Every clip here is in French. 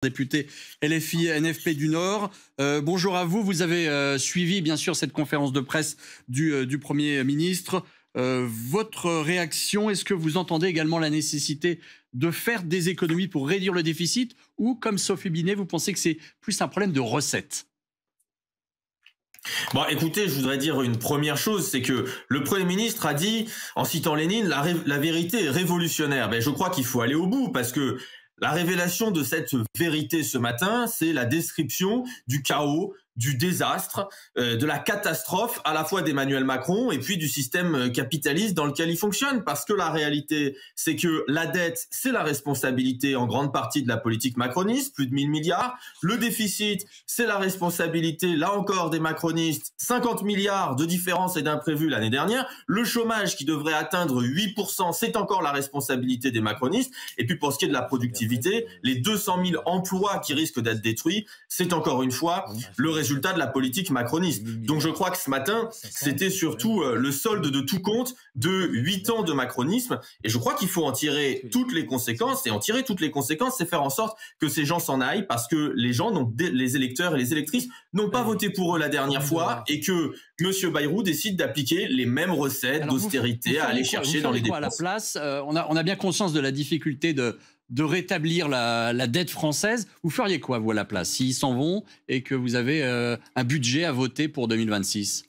Député LFI NFP du Nord. Bonjour à vous. Vous avez suivi bien sûr cette conférence de presse du Premier ministre. Votre réaction, est-ce que vous entendez également la nécessité de faire des économies pour réduire le déficit ou, comme Sophie Binet, vous pensez que c'est plus un problème de recettes? Bon, écoutez, je voudrais dire une première chose, c'est que le Premier ministre a dit, en citant Lénine, la vérité est révolutionnaire. Ben, je crois qu'il faut aller au bout parce que la révélation de cette vérité ce matin, c'est la description du chaos, du désastre, de la catastrophe à la fois d'Emmanuel Macron et puis du système capitaliste dans lequel il fonctionne. Parce que la réalité, c'est que la dette, c'est la responsabilité en grande partie de la politique macroniste, plus de 1000 milliards. Le déficit, c'est la responsabilité, là encore, des macronistes, 50 milliards de différences et d'imprévus l'année dernière. Le chômage qui devrait atteindre 8%, c'est encore la responsabilité des macronistes. Et puis pour ce qui est de la productivité, les 200 000 emplois qui risquent d'être détruits, c'est encore une fois le résultat de la politique macroniste. Donc je crois que ce matin, c'était surtout le solde de tout compte de 8 ans de macronisme. Et je crois qu'il faut en tirer toutes les conséquences. Et en tirer toutes les conséquences, c'est faire en sorte que ces gens s'en aillent parce que les gens, donc les électeurs et les électrices, n'ont pas voté pour eux la dernière fois et que M. Bayrou décide d'appliquer les mêmes recettes d'austérité à aller chercher dans les dépenses. À la place, on a bien conscience de la difficulté de rétablir la dette française. Vous feriez quoi, vous, à la place, s'ils s'en vont et que vous avez un budget à voter pour 2026 ?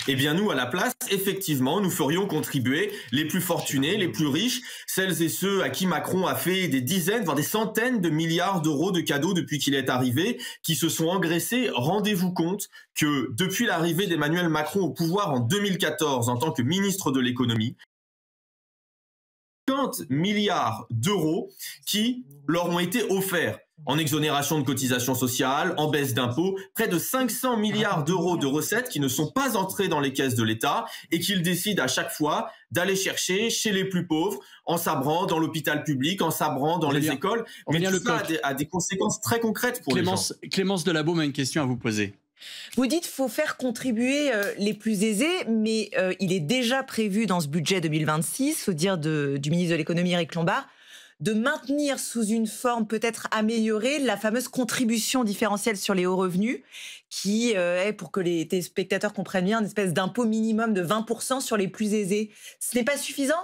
Eh bien, nous, à la place, effectivement, nous ferions contribuer les plus fortunés, les plus riches, celles et ceux à qui Macron a fait des dizaines, voire des centaines de milliards d'euros de cadeaux depuis qu'il est arrivé, qui se sont engraissés. Rendez-vous compte que depuis l'arrivée d'Emmanuel Macron au pouvoir en 2014, en tant que ministre de l'économie, 50 milliards d'euros qui leur ont été offerts en exonération de cotisations sociales, en baisse d'impôts, près de 500 milliards d'euros de recettes qui ne sont pas entrées dans les caisses de l'État et qu'il décide à chaque fois d'aller chercher chez les plus pauvres, en sabrant dans l'hôpital public, en sabrant dans les écoles. Mais tout ça a des conséquences très concrètes pour les gens. Clémence Delabaume a une question à vous poser. Vous dites qu'il faut faire contribuer les plus aisés, mais il est déjà prévu dans ce budget 2026, faut dire du ministre de l'économie Éric Lombard, de maintenir sous une forme peut-être améliorée la fameuse contribution différentielle sur les hauts revenus, qui est, pour que les téléspectateurs comprennent bien, une espèce d'impôt minimum de 20% sur les plus aisés. Ce n'est pas suffisant ?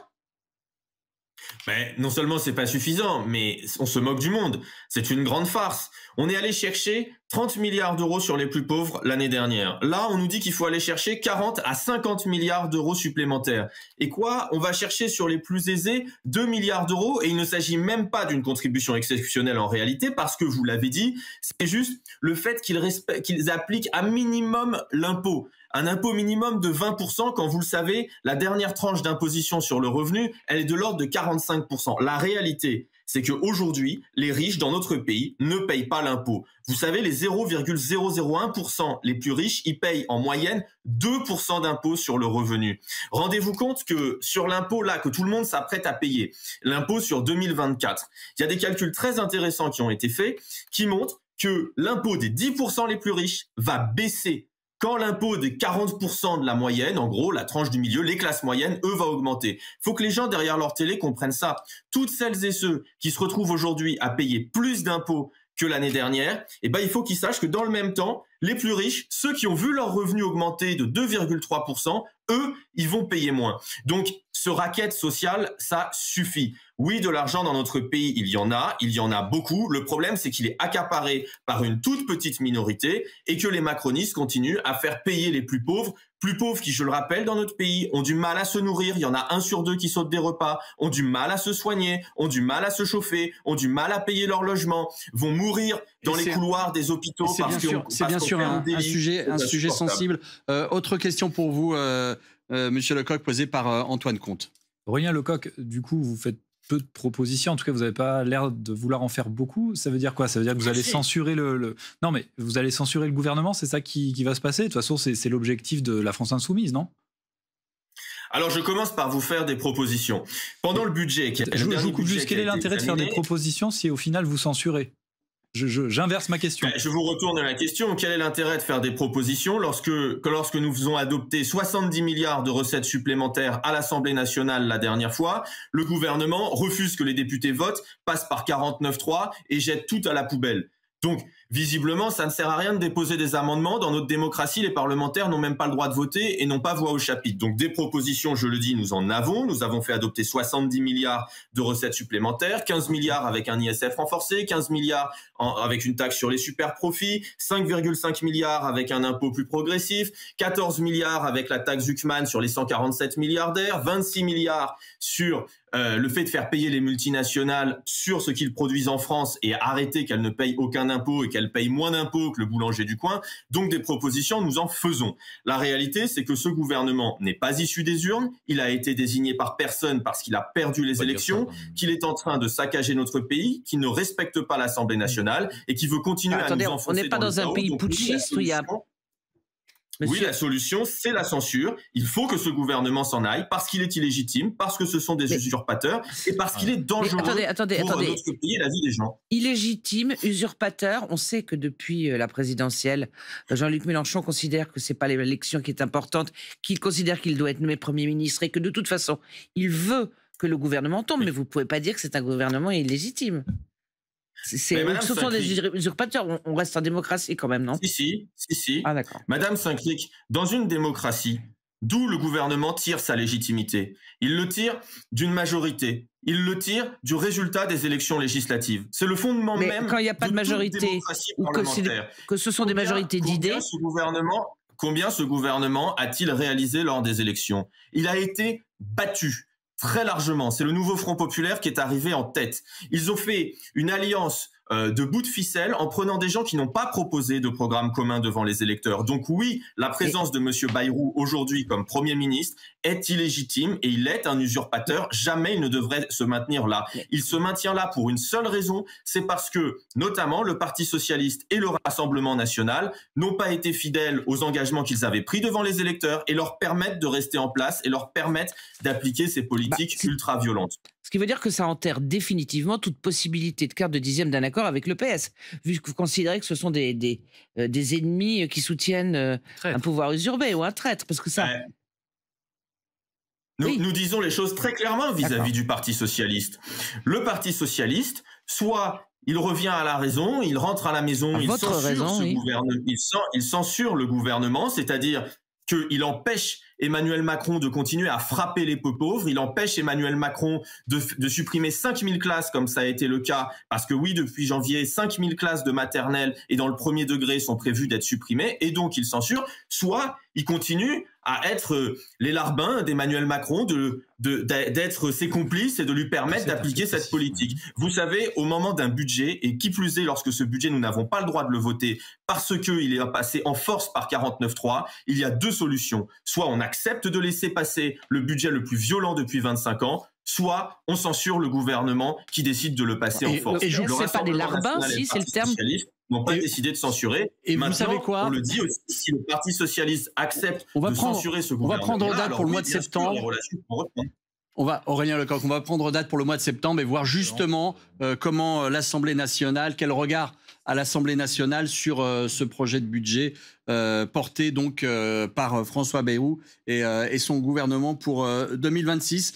Mais non seulement c'est pas suffisant, mais on se moque du monde. C'est une grande farce. On est allé chercher 30 milliards d'euros sur les plus pauvres l'année dernière. Là, on nous dit qu'il faut aller chercher 40 à 50 milliards d'euros supplémentaires. Et quoi? On va chercher sur les plus aisés 2 milliards d'euros et il ne s'agit même pas d'une contribution exceptionnelle en réalité parce que, vous l'avez dit, c'est juste le fait qu'ils appliquent un minimum l'impôt. Un impôt minimum de 20% quand vous le savez, la dernière tranche d'imposition sur le revenu, elle est de l'ordre de 45%. La réalité, c'est qu'aujourd'hui, les riches dans notre pays ne payent pas l'impôt. Vous savez, les 0,001% les plus riches, ils payent en moyenne 2% d'impôt sur le revenu. Rendez-vous compte que sur l'impôt là que tout le monde s'apprête à payer, l'impôt sur 2024, il y a des calculs très intéressants qui ont été faits qui montrent que l'impôt des 10% les plus riches va baisser quand l'impôt des 40% de la moyenne, en gros, la tranche du milieu, les classes moyennes, eux, va augmenter. Faut que les gens derrière leur télé comprennent ça. Toutes celles et ceux qui se retrouvent aujourd'hui à payer plus d'impôts que l'année dernière, eh ben, il faut qu'ils sachent que dans le même temps, les plus riches, ceux qui ont vu leur revenu augmenter de 2,3%, eux, ils vont payer moins. Donc, ce racket social, ça suffit. Oui, de l'argent dans notre pays, il y en a beaucoup. Le problème, c'est qu'il est accaparé par une toute petite minorité et que les macronistes continuent à faire payer les plus pauvres qui, je le rappelle, dans notre pays, ont du mal à se nourrir. Il y en a 1 sur 2 qui sautent des repas, ont du mal à se soigner, ont du mal à se chauffer, ont du mal à payer leur logement, vont mourir dans les couloirs des hôpitaux c'est bien sûr un sujet sensible. Autre question pour vous, Monsieur Lecoq, posée par Antoine Comte. Aurélien Lecoq, du coup, vous faites peu de propositions. En tout cas, vous n'avez pas l'air de vouloir en faire beaucoup. Ça veut dire quoi? Ça veut dire que vous allez censurer Non, mais vous allez censurer le gouvernement, c'est ça qui va se passer? De toute façon, c'est l'objectif de la France Insoumise, non? Alors, je commence par vous faire des propositions. Pendant le budget... Je vous coupe juste, quel est l'intérêt de faire des propositions si au final vous censurez? J'inverse ma question. Je vous retourne la question. Quel est l'intérêt de faire des propositions lorsque nous faisons adopter 70 milliards de recettes supplémentaires à l'Assemblée nationale la dernière fois, le gouvernement refuse que les députés votent, passe par 49.3 et jette tout à la poubelle. Donc, visiblement, ça ne sert à rien de déposer des amendements. Dans notre démocratie, les parlementaires n'ont même pas le droit de voter et n'ont pas voix au chapitre. Donc, des propositions, je le dis, nous en avons. Nous avons fait adopter 70 milliards de recettes supplémentaires, 15 milliards avec un ISF renforcé, 15 milliards avec une taxe sur les super profits, 5,5 milliards avec un impôt plus progressif, 14 milliards avec la taxe Zuckman sur les 147 milliardaires, 26 milliards sur le fait de faire payer les multinationales sur ce qu'ils produisent en France et arrêter qu'elles ne payent aucun impôt et qu'elles payent moins d'impôts que le boulanger du coin. Donc des propositions, nous en faisons. La réalité, c'est que ce gouvernement n'est pas issu des urnes, il a été désigné par personne parce qu'il a perdu les élections, qu'il est en train de saccager notre pays, qu'il ne respecte pas l'Assemblée nationale et qui veut continuer à nous enfoncer. On n'est pas dans un pays putschiste où il y a... Oui, la solution, c'est la censure. Il faut que ce gouvernement s'en aille parce qu'il est illégitime, parce que ce sont des usurpateurs et parce qu'il est dangereux pour notre pays et la vie des gens. Illégitime, usurpateur. On sait que depuis la présidentielle, Jean-Luc Mélenchon considère que c'est pas l'élection qui est importante, qu'il considère qu'il doit être nommé Premier ministre et que de toute façon, il veut que le gouvernement tombe. Mais vous pouvez pas dire que c'est un gouvernement illégitime. Ce sont des usurpateurs. On reste en démocratie quand même, non? Si. Ah d'accord. Madame Saint-Cric, dans une démocratie, d'où le gouvernement tire sa légitimité? Il le tire d'une majorité. Il le tire du résultat des élections législatives. C'est le fondement même. Quand il n'y a pas de majorité, ou que ce sont des majorités d'idées. Combien ce gouvernement a-t-il réalisé lors des élections? Il a été battu. Très largement. C'est le nouveau Front populaire qui est arrivé en tête. Ils ont fait une alliance de bout de ficelle en prenant des gens qui n'ont pas proposé de programme commun devant les électeurs. Donc oui, la présence de Monsieur Bayrou aujourd'hui comme Premier ministre est illégitime et il est un usurpateur. Jamais il ne devrait se maintenir là. Il se maintient là pour une seule raison, c'est parce que notamment le Parti socialiste et le Rassemblement national n'ont pas été fidèles aux engagements qu'ils avaient pris devant les électeurs et leur permettent de rester en place et leur permettent d'appliquer ces politiques ultra-violentes. Ce qui veut dire que ça enterre définitivement toute possibilité de quart de dixième d'un accord avec le PS, vu que vous considérez que ce sont des ennemis qui soutiennent un pouvoir usurpé ou un traître, parce que ça... Nous disons les choses très clairement vis-à-vis du Parti socialiste. Le Parti socialiste, soit il revient à la raison, il rentre à la maison, il censure le gouvernement, c'est-à-dire qu'il empêche Emmanuel Macron de continuer à frapper les peu pauvres. Il empêche Emmanuel Macron de supprimer 5000 classes comme ça a été le cas. Parce que oui, depuis janvier, 5000 classes de maternelle et dans le premier degré sont prévues d'être supprimées. Et donc, il censure. Soit il continue à être les larbins d'Emmanuel Macron, d'être ses complices et de lui permettre d'appliquer cette politique. Vous savez, au moment d'un budget, et qui plus est lorsque ce budget, nous n'avons pas le droit de le voter parce qu'il est passé en force par 49.3, il y a deux solutions. Soit on accepte de laisser passer le budget le plus violent depuis 25 ans, soit on censure le gouvernement qui décide de le passer en force. Et je ne sais pas des larbins, si c'est le terme... n'ont pas décidé de censurer. Et maintenant, vous savez quoi? On le dit aussi, si le Parti socialiste accepte de censurer ce gouvernement, on va prendre date pour le mois de septembre. Aurélien Lecoq, on va prendre date pour le mois de septembre et voir justement comment l'Assemblée nationale, quel regard à l'Assemblée nationale sur ce projet de budget porté donc par François Bayrou et son gouvernement pour 2026.